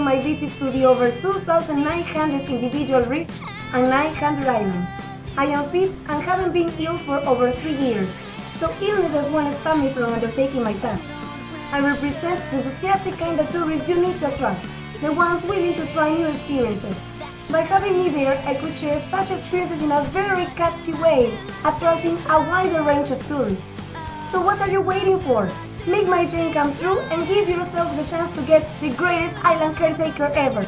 my visits to the over 2,900 individual reefs and 900 islands. I am fit and haven't been ill for over 3 years, so illnesses won't stop me from undertaking my task. I represent the enthusiastic kind of tourists you need to attract, the ones willing to try new experiences. By having me there, I could share such experiences in a very catchy way, attracting a wider range of tourists. So what are you waiting for? Make my dream come true and give yourself the chance to get the greatest island caretaker ever.